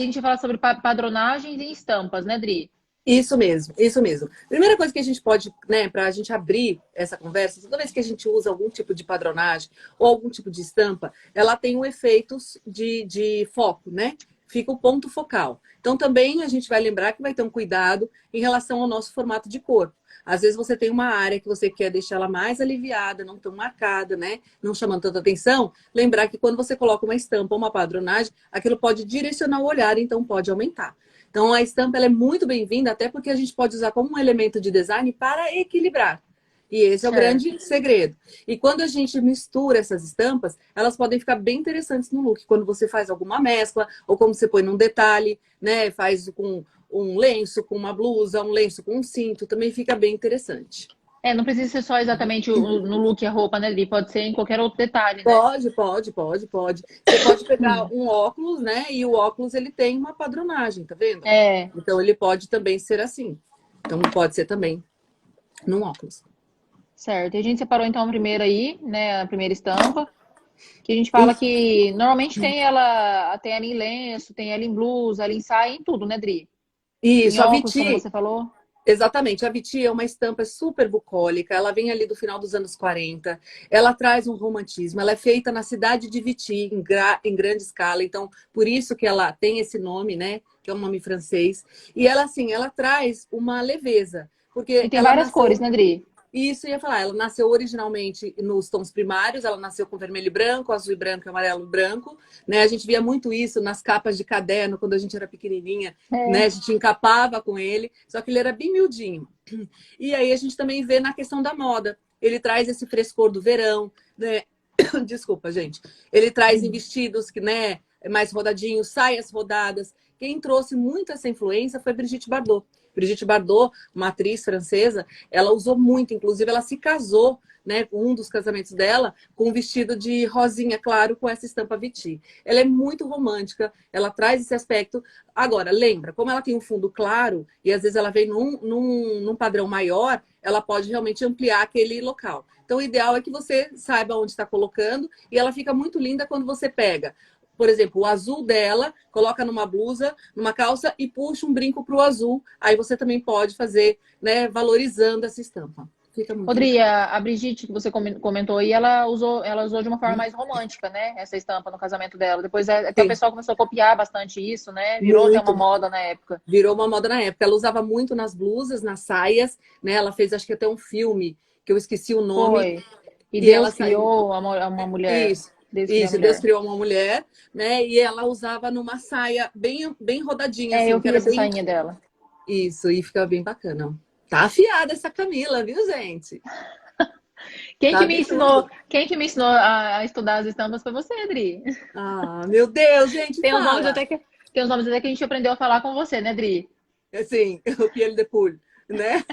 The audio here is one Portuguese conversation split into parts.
a gente vai falar sobre padronagens e estampas, né, Dri? Isso mesmo, isso mesmo. Primeira coisa que a gente pode, né, para a gente abrir essa conversa, toda vez que a gente usa algum tipo de padronagem ou algum tipo de estampa, ela tem um efeito de foco, né? Fica o ponto focal. Então, também a gente vai lembrar que vai ter um cuidado em relação ao nosso formato de corpo. Às vezes você tem uma área que você quer deixar ela mais aliviada, não tão marcada, né? Não chamando tanta atenção. Lembrar que quando você coloca uma estampa ou uma padronagem, aquilo pode direcionar o olhar, então pode aumentar. Então, a estampa ela é muito bem-vinda, até porque a gente pode usar como um elemento de design para equilibrar. E esse é o Certo. grande segredo. E quando a gente mistura essas estampas, elas podem ficar bem interessantes no look. Quando você faz alguma mescla, ou como você põe num detalhe, né? Faz com um lenço, com uma blusa, um lenço com um cinto, também fica bem interessante. Não precisa ser só exatamente no look e a roupa, né, Dri? Pode ser em qualquer outro detalhe, né? Pode. Você pode pegar um óculos, né? E o óculos ele tem uma padronagem, tá vendo? É, Então ele pode também ser assim. Então pode ser também num óculos. certo. E a gente separou então a primeira aí, né, a primeira estampa, que a gente E, fala que normalmente tem ela em lenço, tem ela em blusa, ela em saia, em tudo, né, Dri? Em isso, a óculos, como Viti, você falou. exatamente, a Viti é uma estampa super bucólica, ela vem ali do final dos anos 40, ela traz um romantismo, ela é feita na cidade de Viti, em grande escala, então por isso que ela tem esse nome, né, que é um nome francês, e ela assim, ela traz uma leveza, E porque tem ela várias cores, nasceu. né, Dri? Isso eu ia falar, ela nasceu originalmente nos tons primários, ela nasceu com vermelho e branco, azul e branco, amarelo e branco, né? A gente via muito isso nas capas de caderno quando a gente era pequenininha, né? A É. gente encapava com ele, só que ele era bem miudinho. E aí a gente também vê na questão da moda. Ele traz esse frescor do verão, né? Desculpa, gente. Ele traz em vestidos que, né, mais rodadinhos, saias rodadas. Quem trouxe muito essa influência foi Brigitte Bardot. Brigitte Bardot, uma atriz francesa, ela usou muito, inclusive ela se casou, né, com um dos casamentos dela, com um vestido de rosinha claro com essa estampa Viti. Ela é muito romântica, ela traz esse aspecto. Agora, lembra, como ela tem um fundo claro e às vezes ela vem num padrão maior, ela pode realmente ampliar aquele local. Então, o ideal é que você saiba onde está colocando e ela fica muito linda quando você pega, por exemplo, o azul dela, coloca numa blusa, numa calça e puxa um brinco para o azul. Aí você também pode fazer, né, valorizando essa estampa. Fica muito Rodri, legal. a Brigitte que você comentou aí, ela usou de uma forma mais romântica, né? Essa estampa no casamento dela. Depois até o Sim, pessoal começou a copiar bastante isso, né? Virou até uma muito. moda na época. Virou uma moda na época. Ela usava muito nas blusas, nas saias, né? Ela fez, acho que até um filme, que eu esqueci o nome, Foi. E e ela Deus saiu. criou uma mulher. Isso, Deus criou a isso, Deus mulher. criou uma mulher, né? E ela usava numa saia bem rodadinha, É, eu assim, que vi era essa bem. sainha dela. Isso, e fica bem bacana. Tá afiada essa Camila, viu, gente? Sabe tudo. Quem que me ensinou a estudar as estampas foi você, Adri. Ah, meu Deus, gente, Tem uns nomes fala. até que, tem uns nomes até que a gente aprendeu a falar com você, né, Adri? Assim, o Pierre de Poule, né?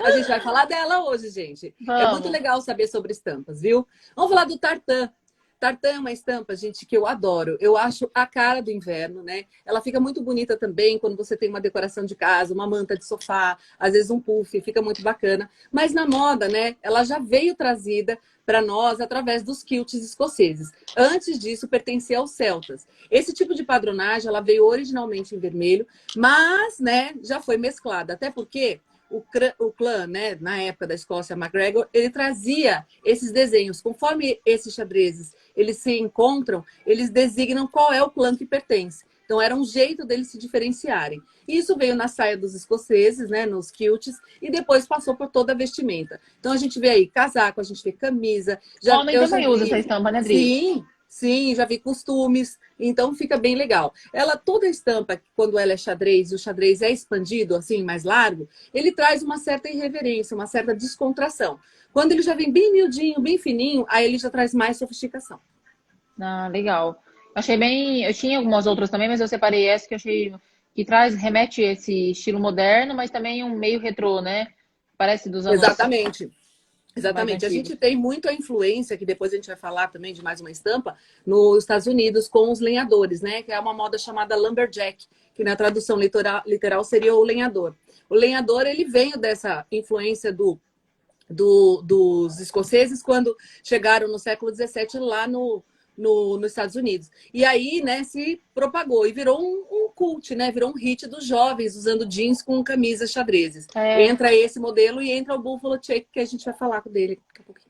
A gente vai falar dela hoje, gente. É muito Vamos. legal saber sobre estampas, viu? Vamos falar do tartan. Tartan é uma estampa, gente, que eu adoro. Eu acho a cara do inverno, né? Ela fica muito bonita também quando você tem uma decoração de casa, uma manta de sofá, às vezes um puff, fica muito bacana. Mas na moda, né? Ela já veio trazida para nós através dos quilts escoceses. Antes disso, pertencia aos celtas. Esse tipo de padronagem, ela veio originalmente em vermelho, mas, né, já foi mesclada. Até porque o clã, né, na época da Escócia, MacGregor, ele trazia esses desenhos. Conforme esses xadrezes eles se encontram, eles designam qual é o clã que pertence. Então, era um jeito deles se diferenciarem. E isso veio na saia dos escoceses, né, nos quilts, e depois passou por toda a vestimenta. Então, a gente vê aí casaco, a gente vê camisa. Homem Eu já também usa essa vi, estampa, né, Adri? sim, sim, já vi costumes. Então, fica bem legal. Ela, toda a estampa, quando ela é xadrez, e o xadrez é expandido, assim, mais largo, ele traz uma certa irreverência, uma certa descontração. Quando ele já vem bem miudinho, bem fininho, aí ele já traz mais sofisticação. Ah, legal. Achei bem. Eu tinha algumas outras também, mas eu separei essa que eu achei que remete a esse estilo moderno, mas também um meio retrô, né? Parece dos anos Exatamente. mais Exatamente. A gente antigos. tem muita influência, que depois a gente vai falar também de mais uma estampa, nos Estados Unidos com os lenhadores, né? Que é uma moda chamada lumberjack, que na tradução literal seria o lenhador. O lenhador, ele veio dessa influência dos escoceses quando chegaram no século XVII lá nos Estados Unidos. E aí, né, se propagou e virou um cult, né? Virou um hit dos jovens usando jeans com camisas xadrezes. É. Entra esse modelo e entra o Buffalo Check, que a gente vai falar dele daqui a pouquinho.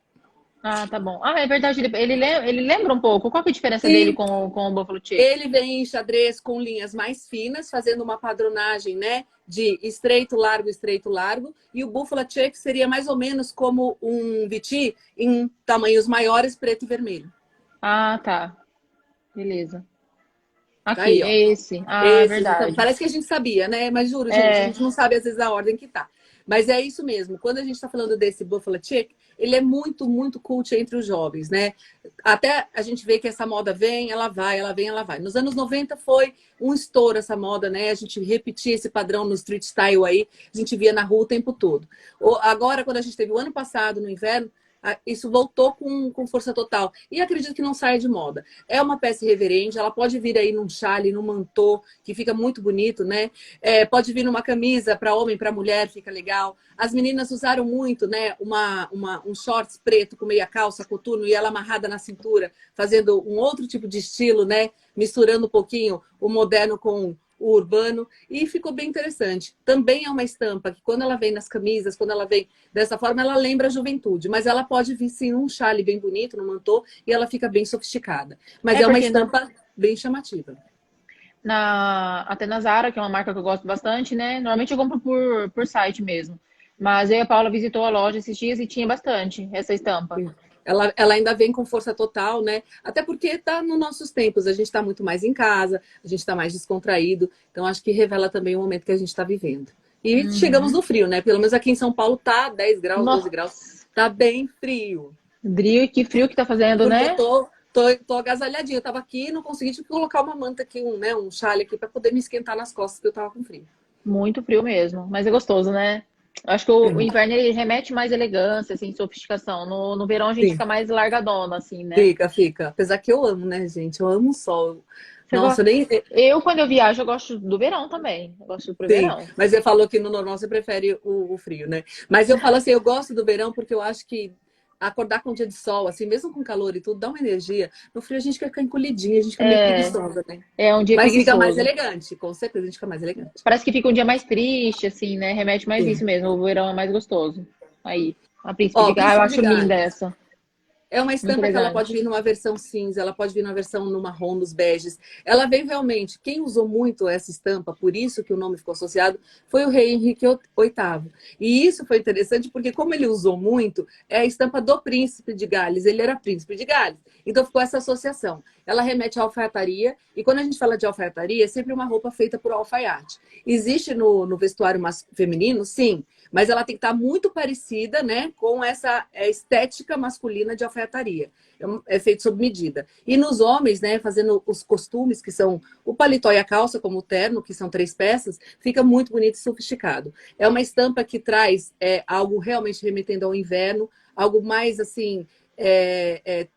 Ah, tá bom. Ah, é verdade, ele lembra um pouco. Qual que é a diferença dele Sim, com o Buffalo Chick? ele vem em xadrez com linhas mais finas, fazendo uma padronagem, né, de estreito, largo, e o Buffalo Check seria mais ou menos como um Viti em tamanhos maiores, preto e vermelho. Ah, tá. Beleza. Tá Aqui, aí, ó. é esse. Ah, Esse, verdade. parece que a gente sabia, né? Mas juro, gente, a É. gente não sabe às vezes a ordem que tá. Mas é isso mesmo. Quando a gente está falando desse Buffalo Chick, ele é muito, muito cult entre os jovens, né? Até a gente vê que essa moda vem, ela vai, ela vem, ela vai. Nos anos 90 foi um estouro essa moda, né? A gente repetia esse padrão no street style aí, a gente via na rua o tempo todo. Agora, quando a gente teve o ano passado, no inverno, isso voltou com força total. E acredito que não saia de moda. É uma peça irreverente, ela pode vir aí num chale, num mantô, que fica muito bonito, né? Pode vir numa camisa para homem, para mulher, fica legal. As meninas usaram muito, né? Um shorts preto com meia calça, coturno, e ela amarrada na cintura, fazendo um outro tipo de estilo, né? Misturando um pouquinho o moderno com o urbano, e ficou bem interessante. Também é uma estampa que, quando ela vem nas camisas, quando ela vem dessa forma, ela lembra a juventude, mas ela pode vir sim num chale bem bonito, num mantô, e ela fica bem sofisticada. Mas É é uma porque estampa bem chamativa. até na Zara, que é uma marca que eu gosto bastante, né? Normalmente eu compro por site mesmo. Mas eu e a Paula visitou a loja esses dias e tinha bastante essa estampa. Ela ainda vem com força total, né? Até porque está nos nossos tempos, a gente está muito mais em casa, a gente está mais descontraído, então acho que revela também o momento que a gente está vivendo. E chegamos Uhum. no frio, né? Pelo menos aqui em São Paulo tá 10 graus, 12 graus, Nossa, tá bem frio. que frio que tá fazendo, Porque eu né? tô agasalhadinha. Eu tava aqui e não consegui, tive que colocar uma manta aqui, um chale aqui, para poder me esquentar nas costas, porque eu tava com frio. Muito frio mesmo, mas é gostoso, né? Acho que o inverno ele remete mais elegância, assim, sofisticação. No verão a gente Sim, fica mais largadona, assim, né? fica. Apesar que eu amo, né, gente? Eu amo o sol. Você Nossa, gosta? eu nem. Quando eu viajo, eu gosto do verão também. Eu gosto pro Sim, verão. mas você falou que no normal você prefere o frio, né? Mas eu falo assim, eu gosto do verão porque eu acho que acordar com um dia de sol, assim, mesmo com calor e tudo, dá uma energia. No frio a gente quer ficar encolhidinha, a gente fica meio É, preguiçosa, né? é um dia Mas fica mais preguiçoso. elegante, com certeza a gente fica mais elegante. Parece que fica um dia mais triste, assim, né? Remete mais Sim. isso mesmo. O verão é mais gostoso. Aí, a Príncipe de Ó, Gales, eu Príncipe de acho linda Gales. essa. É uma Muito estampa que ela pode elegante. vir numa versão cinza, ela pode vir numa versão no marrom, nos beges. Ela vem realmente. Quem usou muito essa estampa, por isso que o nome ficou associado, foi o rei Henrique VIII. E isso foi interessante porque, como ele usou muito, é a estampa do príncipe de Gales. Ele era príncipe de Gales. Então ficou essa associação. Ela remete à alfaiataria. E quando a gente fala de alfaiataria, é sempre uma roupa feita por alfaiate. Existe no vestuário feminino? Sim. Mas ela tem que estar muito parecida, né, com essa estética masculina de alfaiataria. É feito sob medida. E nos homens, né, fazendo os costumes, que são o paletó e a calça, como o terno, que são 3 peças, fica muito bonito e sofisticado. É uma estampa que traz algo realmente remetendo ao inverno, algo mais assim.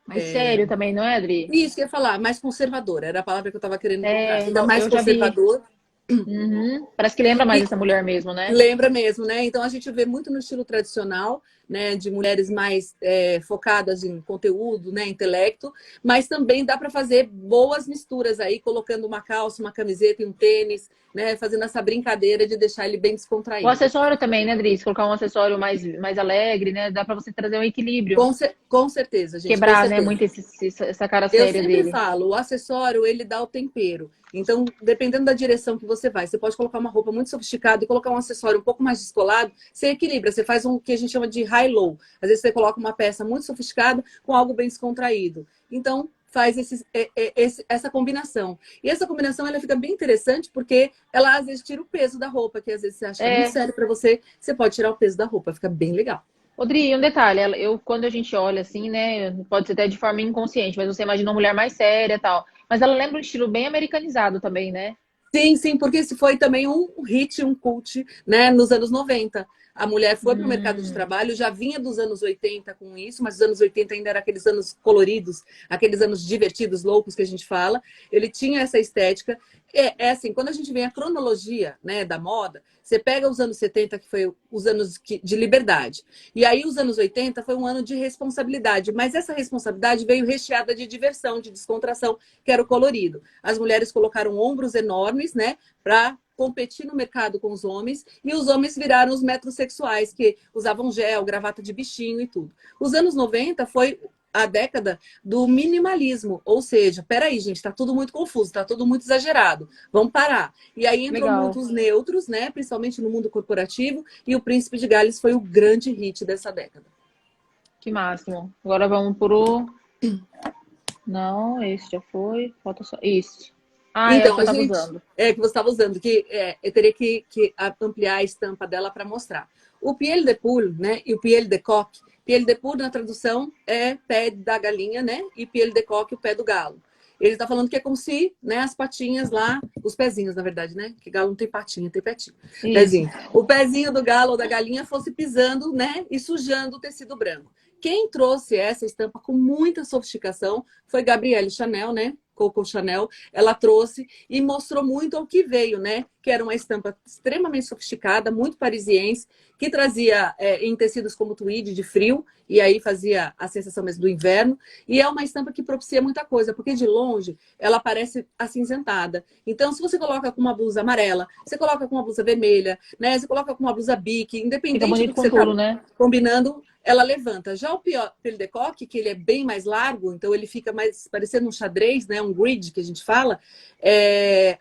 Mas sério também, não é, Adri? Isso que eu ia falar, mais conservador, era a palavra que eu estava querendo encontrar. É, Ainda mais eu já vi. conservador. Uhum. Parece que lembra mais E essa mulher mesmo, né? lembra mesmo, né? Então a gente vê muito no estilo tradicional, né? De mulheres mais focadas em conteúdo, né? Intelecto, mas também dá para fazer boas misturas aí, colocando uma calça, uma camiseta e um tênis, né? Fazendo essa brincadeira de deixar ele bem O descontraído. acessório também, né, Adri? Se colocar um acessório mais alegre, né? Dá pra você trazer um equilíbrio. Com certeza, gente, com Quebrar, né, certeza. muito essa cara Eu séria sempre dele. falo, o acessório, ele dá o tempero. Então, dependendo da direção que você vai, você pode colocar uma roupa muito sofisticada e colocar um acessório um pouco mais descolado, você equilibra, você faz um que a gente chama de high-low. Às vezes você coloca uma peça muito sofisticada com algo bem descontraído. Então, faz essa combinação. E essa combinação, ela fica bem interessante porque ela, às vezes, tira o peso da roupa, que às vezes você acha que é muito É, sério para você, você pode tirar o peso da roupa, fica bem legal. Rodrigo, um detalhe, quando a gente olha assim, né, pode ser até de forma inconsciente, mas você imagina uma mulher mais séria e tal. Mas ela lembra um estilo bem americanizado também, né? Sim, sim, porque esse foi também um hit, um cult, né, nos anos 90. A mulher foi para o mercado de trabalho, já vinha dos anos 80 com isso, mas os anos 80 ainda eram aqueles anos coloridos, aqueles anos divertidos, loucos que a gente fala. Ele tinha essa estética. É assim, quando a gente vê a cronologia, né, da moda, você pega os anos 70, que foi os anos de liberdade. E aí os anos 80 foi um ano de responsabilidade. Mas essa responsabilidade veio recheada de diversão, de descontração, que era o colorido. As mulheres colocaram ombros enormes, né, para competir no mercado com os homens, e os homens viraram os metrosexuais, que usavam gel, gravata de bichinho e tudo. Os anos 90 foi a década do minimalismo, ou seja, peraí, gente, tá tudo muito confuso, tá tudo muito exagerado, vamos parar. E aí entrou Legal. muitos neutros, né, principalmente no mundo corporativo, e o Príncipe de Gales foi o grande hit dessa década. Que máximo. Agora vamos pro... Não, esse já foi. Falta só... Isso. Ah, é o Então, que eu tava usando. que você estava usando, eu teria que ampliar a estampa dela para mostrar. O piel de poule, né, e o piel de coque. Piel de poule, na tradução, é pé da galinha, né, e piel de coque, o pé do galo. Ele está falando que é como se, né, as patinhas lá, os pezinhos, na verdade, né, que galo não tem patinha, tem petinho. Pezinho. O pezinho do galo ou da galinha fosse pisando, né, e sujando o tecido branco. Quem trouxe essa estampa com muita sofisticação foi Gabrielle Chanel, né? Coco Chanel, ela trouxe e mostrou muito ao que veio, né? Que era uma estampa extremamente sofisticada, muito parisiense, que trazia em tecidos como tweed de frio, e aí fazia a sensação mesmo do inverno. E é uma estampa que propicia muita coisa, porque de longe ela parece acinzentada. Então, se você coloca com uma blusa amarela, você coloca com uma blusa vermelha, né? Você coloca com uma blusa bique, Fica independente bonito do que com você está tudo, né? combinando, ela levanta. Já o pelo de coque, que ele é bem mais largo, então ele fica mais parecendo um xadrez, né? Um grid que a gente fala,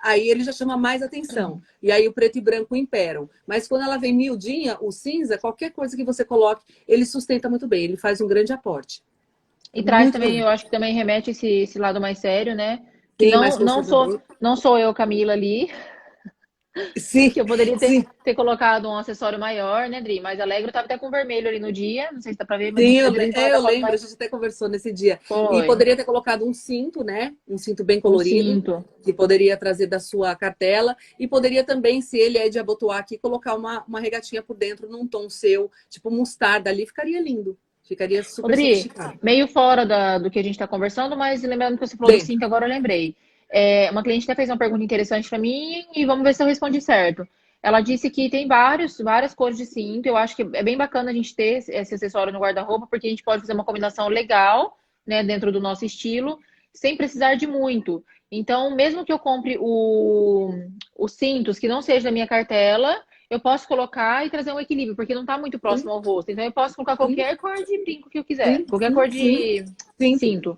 aí ele já chama mais atenção. E aí o preto e branco imperam. Mas quando ela vem miudinha, o cinza, qualquer coisa que você coloque, ele sustenta muito bem, ele faz um grande aporte. E traz Muito também, bonito. eu acho que também remete esse lado mais sério, né? Que Sim, mais não conservador. não sou eu, Camila, ali, Sim, que eu poderia sim. ter colocado um acessório maior, né, Dri? Mas a Alegro tava até com vermelho ali no dia, não sei se dá pra ver, mas Sim, às vezes a gente coloca eu a foto lembro, a mais... gente até conversou nesse dia. E Foi, poderia ter colocado um cinto, né? Um cinto bem um colorido, cinto. que poderia trazer da sua cartela. E poderia também, se ele é de abotoar aqui, colocar uma regatinha por dentro num tom seu, tipo mostarda ali, ficaria lindo. Ficaria super Rodri, sofisticado. meio fora do que a gente está conversando, mas lembrando que você falou do Dentro. cinto, agora eu lembrei. Uma cliente até fez uma pergunta interessante para mim e vamos ver se eu respondi certo. Ela disse que tem várias cores de cinto. Eu acho que é bem bacana a gente ter esse acessório no guarda-roupa, porque a gente pode fazer uma combinação legal, né, dentro do nosso estilo, sem precisar de muito. Então, mesmo que eu compre os cintos que não seja da minha cartela, eu posso colocar e trazer um equilíbrio, porque não está muito Sim, próximo ao rosto. Então, eu posso colocar sim, qualquer cor de brinco que eu quiser, sim, qualquer sim, cor sim. de Cinto. cinto.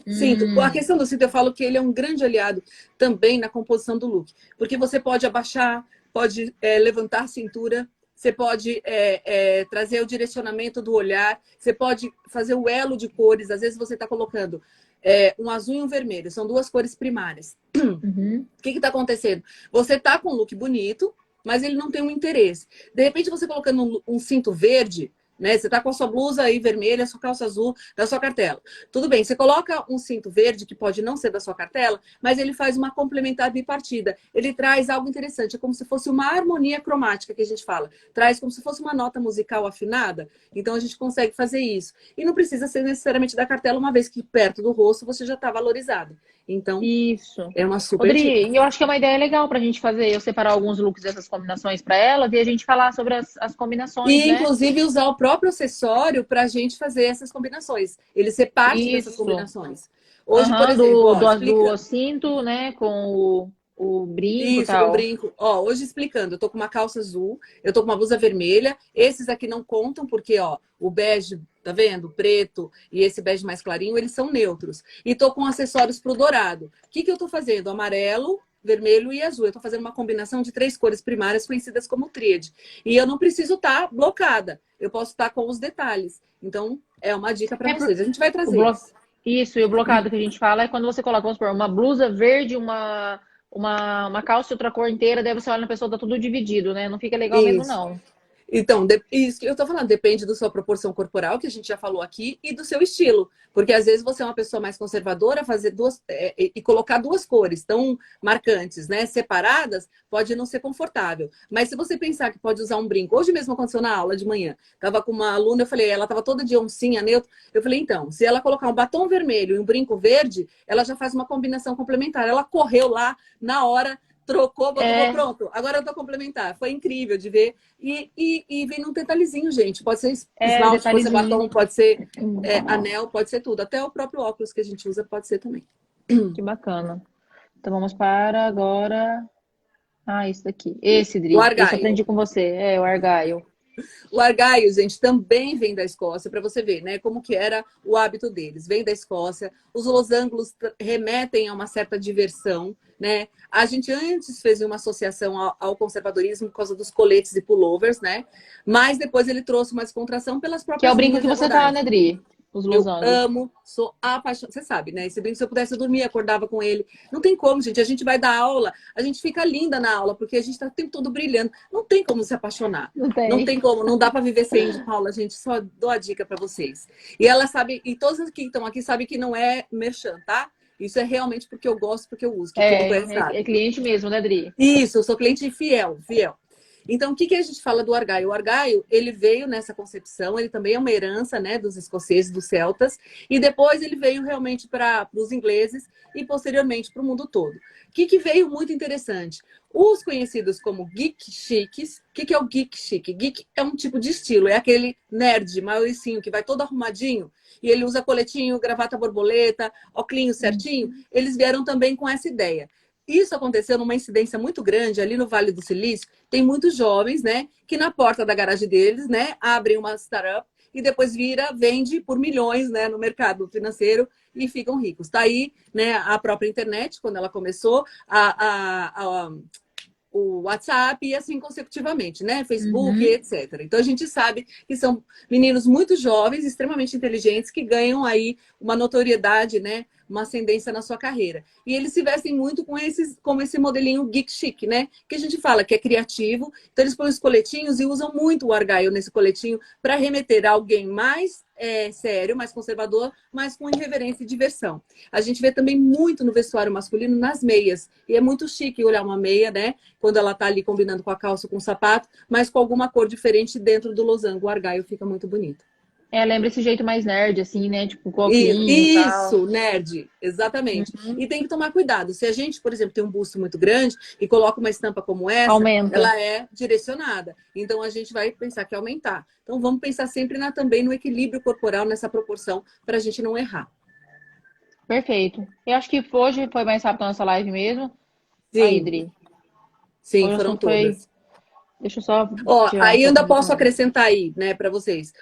Cinto. A questão do cinto, eu falo que ele é um grande aliado também na composição do look. Porque você pode abaixar, pode levantar a cintura, você pode trazer o direcionamento do olhar, você pode fazer o elo de cores. Às vezes você está colocando um azul e um vermelho, são duas cores primárias. Uhum. O que está acontecendo? Você está com um look bonito, mas ele não tem um interesse. De repente, você colocando um cinto verde, né? Você está com a sua blusa aí vermelha, sua calça azul da sua cartela. Tudo bem, você coloca um cinto verde, que pode não ser da sua cartela, mas ele faz uma complementar bipartida. Ele traz algo interessante, é como se fosse uma harmonia cromática que a gente fala. Traz como se fosse uma nota musical afinada. Então a gente consegue fazer isso. E não precisa ser necessariamente da cartela, uma vez que perto do rosto você já está valorizado. Então, Isso. é uma super dica. Rodri, eu acho que é uma ideia legal para a gente fazer, eu separar alguns looks dessas combinações para elas e a gente falar sobre as combinações, E, né? inclusive, usar o próprio acessório para a gente fazer essas combinações. Ele ser parte dessas Isso. combinações. Hoje, por Aham, exemplo, ó, do explica. cinto, né, com o brinco e Isso, com tal. brinco. Ó, hoje explicando, eu tô com uma calça azul, eu tô com uma blusa vermelha. Esses aqui não contam, porque, ó, o bege, tá vendo? O preto e esse bege mais clarinho, eles são neutros. E tô com acessórios pro dourado. O que que eu tô fazendo? Amarelo, vermelho e azul. Eu tô fazendo uma combinação de 3 cores primárias conhecidas como tríade. E eu não preciso estar blocada. Eu posso estar com os detalhes. Então, é uma dica para É por- vocês. A gente vai o trazer blo... eles. Isso, e o blocado que a gente fala é quando você coloca, vamos supor, uma blusa verde, uma calça e outra cor inteira, daí você olha na pessoa, tá tudo dividido, né? Não fica legal mesmo, Isso. não. Então, isso que eu tô falando, depende da sua proporção corporal, que a gente já falou aqui, e do seu estilo. Porque às vezes você é uma pessoa mais conservadora, fazer e colocar duas cores tão marcantes, né, separadas, pode não ser confortável. Mas se você pensar que pode usar um brinco, hoje mesmo aconteceu na aula de manhã, tava com uma aluna, eu falei, ela tava toda de oncinha, neutra, eu falei, então, se ela colocar um batom vermelho e um brinco verde, ela já faz uma combinação complementar. Ela correu lá na hora, trocou, botou, É, pronto, agora eu tô complementar. Foi incrível de ver. E vem num detalhezinho, gente. Pode ser esmalte, pode ser detalhezinho. batom, pode ser anel, pode ser tudo. Até o próprio óculos que a gente usa pode ser também. Que bacana. Então vamos para agora. Ah, esse daqui. Esse, O Dri. Esse eu argaio. aprendi com você. É, o Argyle. O argaio, gente, também vem da Escócia, para você ver, né, como que era o hábito deles. Vem da Escócia. Os losangos remetem a uma certa diversão, né? A gente antes fez uma associação ao conservadorismo por causa dos coletes e pullovers, né? Mas depois ele trouxe uma descontração pelas Que é o próprias brinco linhas que de você tá, né, abordagem. Dri? Os Eu losangos. amo, sou apaixonada. Você sabe, né? Esse brinco, se eu pudesse dormir, acordava com ele. Não tem como, gente. A gente vai dar aula, a gente fica linda na aula, porque a gente está o tempo todo brilhando. Não tem como se apaixonar. Não Não tem. tem como, não dá para viver sem, Paula, gente. Só dou a dica para vocês. E ela sabe, e todos que estão aqui sabem que não é merchan, tá? Isso é realmente porque eu gosto, porque eu uso. Que quem me conhece É sabe. cliente mesmo, né, Dri? Isso, eu sou cliente fiel, fiel. Então, o que a gente fala do argaio? O argaio, ele veio nessa concepção, ele também é uma herança, né, dos escoceses, dos celtas, e depois ele veio realmente para os ingleses e posteriormente para o mundo todo. O que veio muito interessante? Os conhecidos como geek chiques, o que é o geek chique? Geek é um tipo de estilo, é aquele nerd, mauricinho, que vai todo arrumadinho, e ele usa coletinho, gravata borboleta, óculos certinho. Eles vieram também com essa ideia. Isso aconteceu numa incidência muito grande ali no Vale do Silício. Tem muitos jovens, né, que na porta da garagem deles, né, abrem uma startup e depois vende por milhões, né, no mercado financeiro e ficam ricos. Tá aí, né, a própria internet, quando ela começou, o WhatsApp e assim consecutivamente, né? Facebook, Uhum. etc. Então a gente sabe que são meninos muito jovens, extremamente inteligentes, que ganham aí uma notoriedade, né? Uma ascendência na sua carreira. E eles se vestem muito com esse modelinho geek chic, né? Que a gente fala que é criativo. Então eles põem os coletinhos e usam muito o argaio nesse coletinho para remeter a alguém mais sério, mais conservador, mas com irreverência e diversão. A gente vê também muito no vestuário masculino nas meias. E é muito chique olhar uma meia, né? Quando ela tá ali combinando com a calça, com o sapato, mas com alguma cor diferente dentro do losango. O argaio fica muito bonito. Lembra esse jeito mais nerd, assim, né? Tipo, com óculinho e tal. Isso, nerd, exatamente. Uhum. E tem que tomar cuidado. Se a gente, por exemplo, tem um busto muito grande e coloca uma estampa como essa, Aumenta. ela é direcionada. Então a gente vai pensar que aumentar. Então vamos pensar sempre também no equilíbrio corporal, nessa proporção, para a gente não errar. Perfeito. Eu acho que hoje foi mais rápido a nossa live mesmo. Aí, Sim, Dri. sim, Hoje o foram assunto foi. todas. Deixa eu só Ó, tirar um aí eu pouco ainda do posso celular. acrescentar aí, né, para vocês,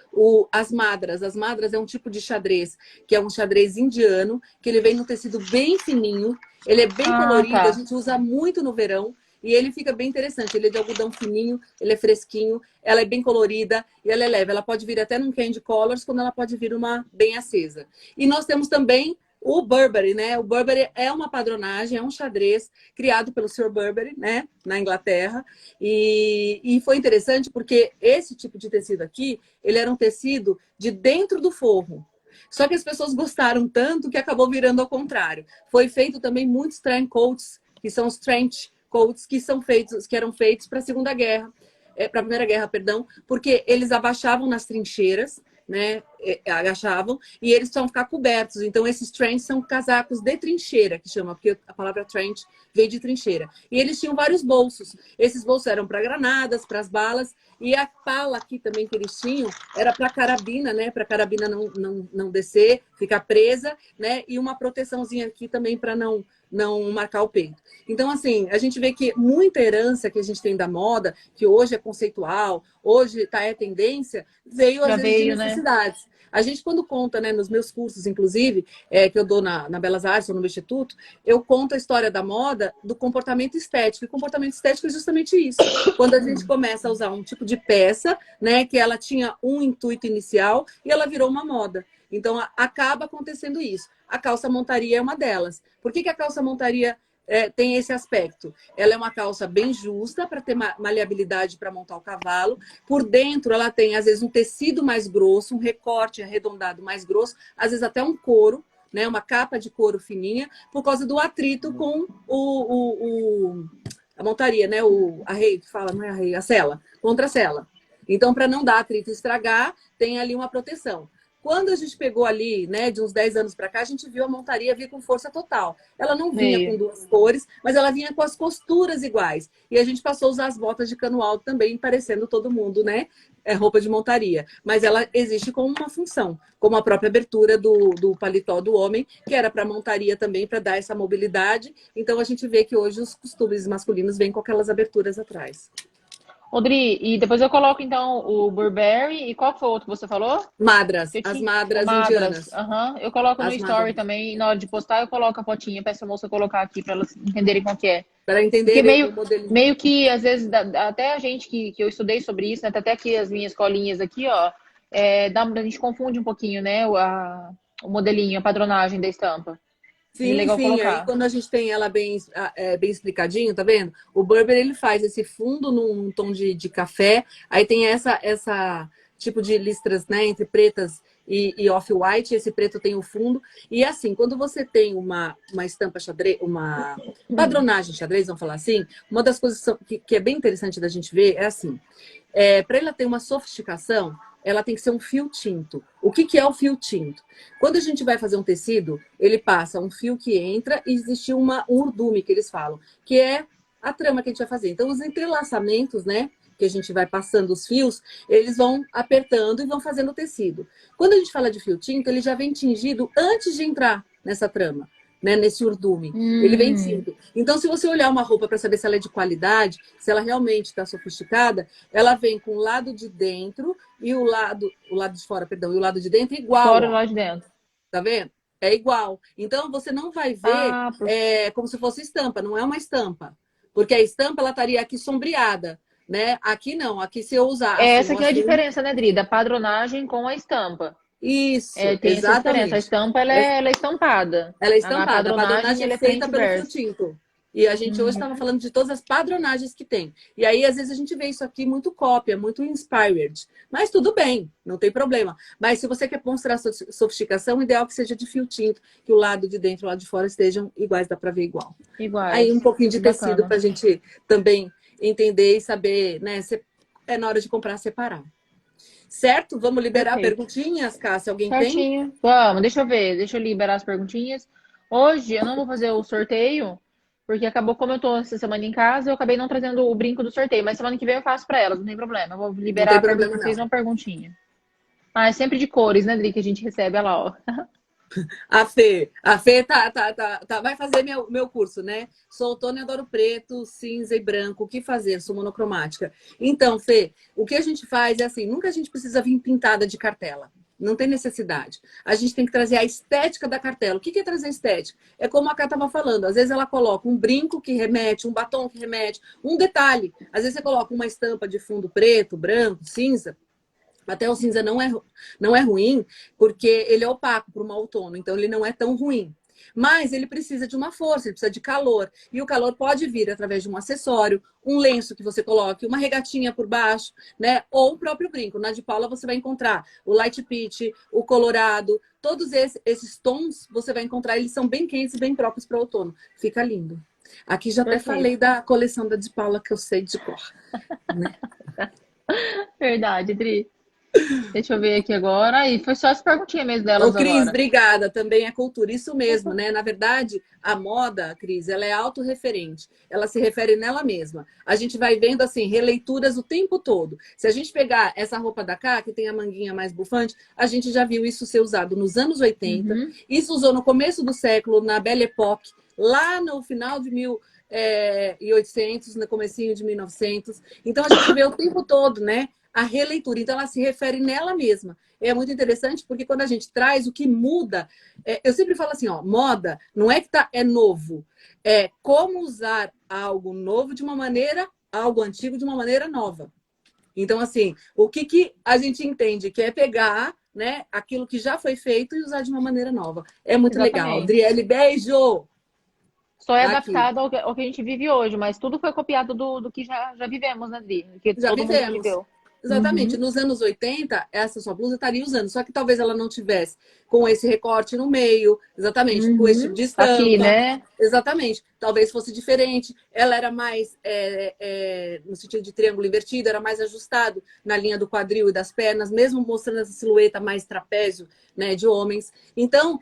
as madras. As madras é um tipo de xadrez, que é um xadrez indiano, que ele vem no tecido bem fininho, ele é bem Ah, colorido, a tá. gente usa muito no verão, e ele fica bem interessante. Ele é de algodão fininho, ele é fresquinho, ela é bem colorida e ela é leve. Ela pode vir até num candy colors, quando ela pode vir uma bem acesa. E nós temos também o Burberry, né? O Burberry é uma padronagem, é um xadrez criado pelo Sr. Burberry, né? Na Inglaterra. E foi interessante porque esse tipo de tecido aqui, ele era um tecido de dentro do forro. Só que as pessoas gostaram tanto que acabou virando ao contrário. Foi feito também muitos trench coats, que são os trench coats que eram feitos para a Segunda Guerra, para a Primeira Guerra, perdão, porque eles abaixavam nas trincheiras, né? Agachavam e eles precisavam ficar cobertos. Então esses trench são casacos de trincheira, que chama, porque a palavra trench veio de trincheira. E eles tinham vários bolsos. Esses bolsos eram para granadas, para as balas, e a pala aqui também que eles tinham era para carabina, né? Para carabina não descer, ficar presa, né? E uma proteçãozinha aqui também para não marcar o peito. Então, assim, a gente vê que muita herança que a gente tem da moda, que hoje é conceitual, hoje é tendência, veio às Já vezes de veio, né? necessidades. A gente, quando conta, né, nos meus cursos, inclusive, que eu dou na Belas Artes ou no Instituto, eu conto a história da moda do comportamento estético. E o comportamento estético é justamente isso. Quando a gente começa a usar um tipo de peça, né, que ela tinha um intuito inicial e ela virou uma moda. Então, acaba acontecendo isso. A calça montaria é uma delas. Por que a calça montaria tem esse aspecto. Ela é uma calça bem justa para ter maleabilidade para montar o cavalo. Por dentro, ela tem, às vezes, um tecido mais grosso, um recorte arredondado mais grosso, às vezes até um couro, né? Uma capa de couro fininha, por causa do atrito com a montaria, né? A rei, que fala, não é a rei, a sela, contra a sela. Então, para não dar atrito e estragar, tem ali uma proteção. Quando a gente pegou ali, né, de uns 10 anos para cá, a gente viu a montaria vir com força total. Ela não vinha com duas cores, mas ela vinha com as costuras iguais. E a gente passou a usar as botas de cano alto também, parecendo todo mundo, né? É roupa de montaria. Mas ela existe com uma função, como a própria abertura do paletó do homem, que era para montaria também, para dar essa mobilidade. Então a gente vê que hoje os costumes masculinos vêm com aquelas aberturas atrás. Odri, e depois eu coloco então o Burberry e qual foi o outro que você falou? Madras, as O madras Madras. indianas. Uhum. Eu coloco no As story madras. também, e na hora de postar eu coloco a fotinha, peço a moça colocar aqui para elas entenderem qual que é. Para Porque entenderem o modelinho. meio que, às vezes, até a gente que eu estudei sobre isso, né, até aqui as minhas colinhas aqui, ó, a gente confunde um pouquinho, né, o modelinho, a padronagem da estampa. E é Sim, legal sim. Aí colocar. quando a gente tem ela bem explicadinho, tá vendo? O Burberry ele faz esse fundo num tom de café. Aí tem essa tipo de listras, né, entre pretas e off-white. Esse preto tem o fundo. E assim, quando você tem uma estampa xadrez, uma padronagem xadrez, vamos falar assim, uma das coisas que é bem interessante da gente ver é assim, para ela ter uma sofisticação, ela tem que ser um fio tinto. O que é o fio tinto? Quando a gente vai fazer um tecido, ele passa um fio que entra e existe um urdume, que eles falam, que é a trama que a gente vai fazer. Então, os entrelaçamentos, né, que a gente vai passando os fios, eles vão apertando e vão fazendo o tecido. Quando a gente fala de fio tinto, ele já vem tingido antes de entrar nessa trama, né, nesse urdume. Ele vem tinto. Então, se você olhar uma roupa para saber se ela é de qualidade, se ela realmente está sofisticada, ela vem com o lado de dentro e o lado de fora, perdão, e o lado de dentro igual, Fora e ó. lá de dentro. Tá vendo? É igual. Então, você não vai ver Ah, como se fosse estampa, não é uma estampa. Porque a estampa, ela estaria aqui sombreada, né? Aqui não, aqui se eu usar assim essa ou que é a assim. diferença, né, Dri? Da padronagem com a estampa. Isso, Tem essa diferença. A exatamente. estampa, ela é estampada. Ela é A estampada. A padronagem, padronagem é ela é feita frente e pelo fio verso. tinto. E a gente hoje estava falando de todas as padronagens que tem. E aí, às vezes, a gente vê isso aqui muito cópia, muito inspired. Mas tudo bem, não tem problema. Mas se você quer mostrar sofisticação, o ideal é que seja de fio tinto, que o lado de dentro e o lado de fora estejam iguais, dá para ver igual. Aí um Iguais. pouquinho de Que tecido para bacana. a gente também entender e saber, né? É na hora de comprar, separar. Certo? Vamos liberar Perfeito. perguntinhas, Cássia? Alguém tem? Certinho. Vamos, deixa eu ver. Deixa eu liberar as perguntinhas. Hoje eu não vou fazer o sorteio, porque acabou como eu tô essa semana em casa, eu acabei não trazendo o brinco do sorteio. Mas semana que vem eu faço pra elas, não tem problema. Eu vou Não liberar tem para problema, vocês não. uma perguntinha. Ah, é sempre de cores, né, Dri, que a gente recebe, olha lá, ó. A Fê vai fazer meu curso, né? Sou outono e adoro preto, cinza e branco. O que fazer? Sou monocromática. Então, Fê, o que a gente faz é assim, nunca a gente precisa vir pintada de cartela. Não tem necessidade. A gente tem que trazer a estética da cartela. O que é trazer estética? É como a Cá estava falando. Às vezes ela coloca um brinco que remete, um batom que remete, um detalhe. Às vezes você coloca uma estampa de fundo preto, branco, cinza. Até o cinza não é ruim, porque ele é opaco para uma outono, então ele não é tão ruim. Mas ele precisa de uma força, ele precisa de calor. E o calor pode vir através de um acessório, um lenço que você coloque, uma regatinha por baixo, né? Ou o próprio brinco. Na de Paula você vai encontrar o light peach, o colorado, todos esses tons você vai encontrar, eles são bem quentes e bem próprios para outono. Fica lindo. Aqui já até Perfeito. falei da coleção da de Paula que eu sei de cor, né? Verdade, Dri. Deixa eu ver aqui agora. Aí, foi só as perguntinhas mesmo Ô, delas Cris, agora. obrigada. Também é cultura. Isso mesmo, né? Na verdade, a moda, Cris, ela é autorreferente. Ela se refere nela mesma. A gente vai vendo, assim, releituras o tempo todo. Se a gente pegar essa roupa da Cá, que tem a manguinha mais bufante, a gente já viu isso ser usado nos anos 80. Uhum. Isso usou no começo do século, na Belle Époque, lá no final de 1800, no comecinho de 1900. Então, a gente vê o tempo todo, né? A releitura. Então, ela se refere nela mesma. É muito interessante porque quando a gente traz o que muda, eu sempre falo assim, ó, moda não é que é novo, é como usar algo novo de uma maneira, algo antigo de uma maneira nova. Então, assim, o que a gente entende que é pegar, né, aquilo que já foi feito e usar de uma maneira nova. É muito legal. Exatamente. Adriele, beijo! Só é Aqui. adaptado ao que a gente vive hoje, mas tudo foi copiado do que já vivemos, né, Dri? Do que Já todo mundo já vivemos. viveu. Exatamente. Uhum. Nos anos 80 essa sua blusa estaria usando, só que talvez ela não tivesse com esse recorte no meio, exatamente, com esse tipo Uhum. de Aqui, estampa. né? Exatamente. Talvez fosse diferente. Ela era mais, no sentido de triângulo invertido, era mais ajustado na linha do quadril e das pernas, mesmo mostrando essa silhueta mais trapézio, né, de homens. Então,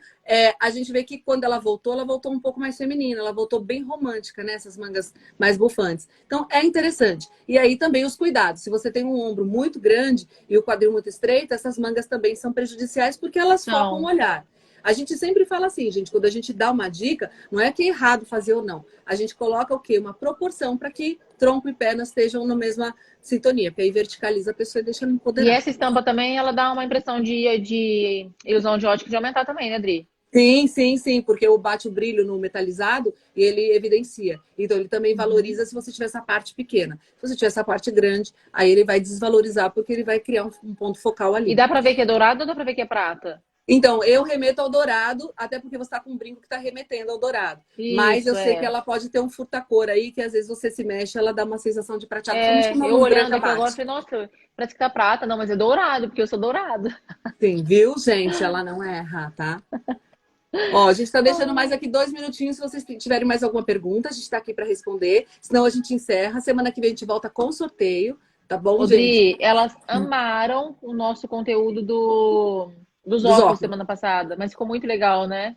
a gente vê que quando ela voltou um pouco mais feminina, ela voltou bem romântica, né, essas mangas mais bufantes. Então, é interessante. E aí também os cuidados. Se você tem um ombro muito grande e o quadril muito estreito, essas mangas também são prejudiciais porque elas focam o Não. olhar. A gente sempre fala assim, gente, quando a gente dá uma dica, não é que é errado fazer ou não. A gente coloca o quê? Uma proporção para que tronco e pernas estejam na mesma sintonia, porque aí verticaliza a pessoa e deixa ela E empoderada. essa estampa também, ela dá uma impressão de ilusão de ótica de aumentar também, né, Dri? Sim, sim, sim, porque o bate o brilho no metalizado e ele evidencia. Então ele também Uhum. valoriza se você tiver essa parte pequena. Se você tiver essa parte grande, aí ele vai desvalorizar porque ele vai criar um ponto focal E ali. dá pra ver que é dourado ou dá pra ver que é prata? Então, eu remeto ao dourado, até porque você está com um brinco que está remetendo ao dourado. Mas eu Isso, sei que é. ela pode ter um furta-cor aí, que às vezes você se mexe, ela dá uma sensação de prateado, principalmente É, quando a eu luz olhando branca aqui agora, bate. falei, nossa, parece que tá prata. Não, mas é dourado, porque eu sou dourado. Sim, viu, gente? Ela não erra, tá? Ó, a gente está deixando mais aqui 2 minutinhos. Se vocês tiverem mais alguma pergunta, a gente está aqui para responder. Senão a gente encerra. Semana que vem a gente volta com sorteio. Tá bom, gente? Odri, elas amaram o nosso conteúdo dos Dos óculos óculos. semana passada, mas ficou muito legal, né?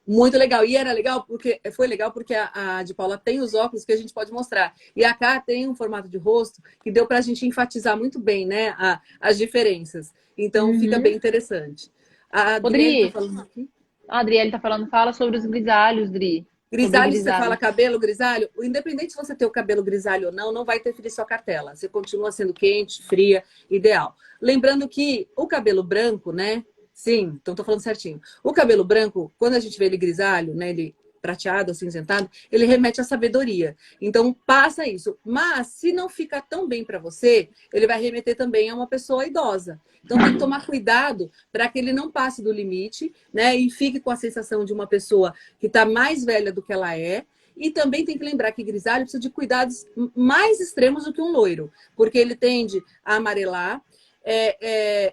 Muito legal. E era legal porque foi legal porque a de Paula tem os óculos que a gente pode mostrar. E a Cá tem um formato de rosto que deu para a gente enfatizar muito bem, né? As diferenças. Então fica bem Uhum. interessante. A Adriele está Odri, falando aqui. a Adriele tá falando, fala sobre os grisalhos, Dri. Sobre Grisalho, se você fala grisalhos. cabelo grisalho, independente se você ter o cabelo grisalho ou não, não vai interferir sua cartela. Você continua sendo quente, fria, ideal. Lembrando que o cabelo branco, né? Sim, então tô falando certinho. O cabelo branco, quando a gente vê ele grisalho, né? Ele prateado, acinzentado, ele remete à sabedoria. Então passa isso. Mas se não fica tão bem para você, ele vai remeter também a uma pessoa idosa. Então tem que tomar cuidado para que ele não passe do limite, né? E fique com a sensação de uma pessoa que está mais velha do que ela é. E também tem que lembrar que grisalho precisa de cuidados mais extremos do que um loiro, porque ele tende a amarelar,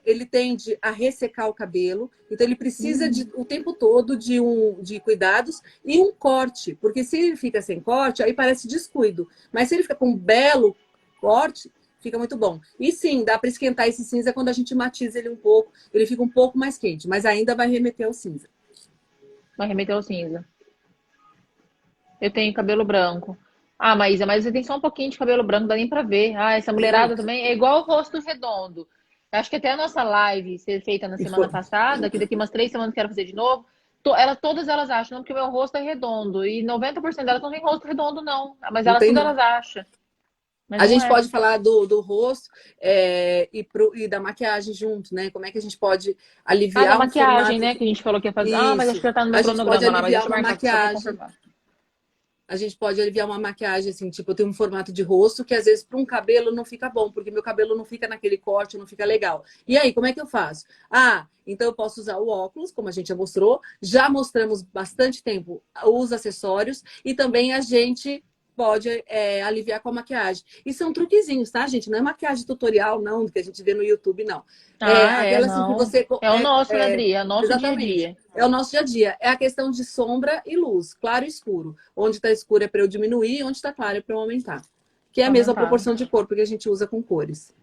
ele tende a ressecar o cabelo, então ele precisa o tempo todo de cuidados e um corte, porque se ele fica sem corte, aí parece descuido, mas se ele fica com um belo corte, fica muito bom. E sim, dá para esquentar esse cinza quando a gente matiza ele um pouco, ele fica um pouco mais quente, mas ainda vai remeter ao cinza. Vai remeter ao cinza. Eu tenho cabelo branco. Ah, Maísa, mas você tem só um pouquinho de cabelo branco, dá nem pra ver. Ah, essa mulherada Muito. também é igual o rosto redondo. Eu acho que até a nossa live ser feita na E semana foi. passada, que daqui umas 3 semanas eu quero fazer de novo, todas elas acham, não, porque o meu rosto é redondo. E 90% delas não tem rosto redondo, não. Mas Não elas tem, tudo não. elas acham. Mas A não gente é. pode falar do rosto e da maquiagem junto, né? Como é que a gente pode Ah, da aliviar um maquiagem, formato né? de... Que a gente falou que ia fazer. Ah, mas acho Isso. que já tá no meu A gente pode cronograma lá, mas aliviar deixa eu uma marcar aqui só pra maquiagem. confirmar. A gente pode aliviar uma maquiagem, assim, tipo, eu tenho um formato de rosto que às vezes para um cabelo não fica bom, porque meu cabelo não fica naquele corte, não fica legal. E aí, como é que eu faço? Ah, então eu posso usar o óculos, como a gente já mostrou. Já mostramos bastante tempo os acessórios e também a gente pode aliviar com a maquiagem. E são truquezinhos, tá, gente? Não é maquiagem tutorial, não, que a gente vê no YouTube, não. É Ah, é, aquela assim que não. você... É o nosso, né, Adri? É o nosso dia a exatamente. dia. É o nosso dia a dia. É a questão de sombra e luz, claro e escuro. Onde está escuro é para eu diminuir, onde está claro é para eu aumentar. Que é a Pra mesma aumentar. proporção de cor, porque a gente usa com cores.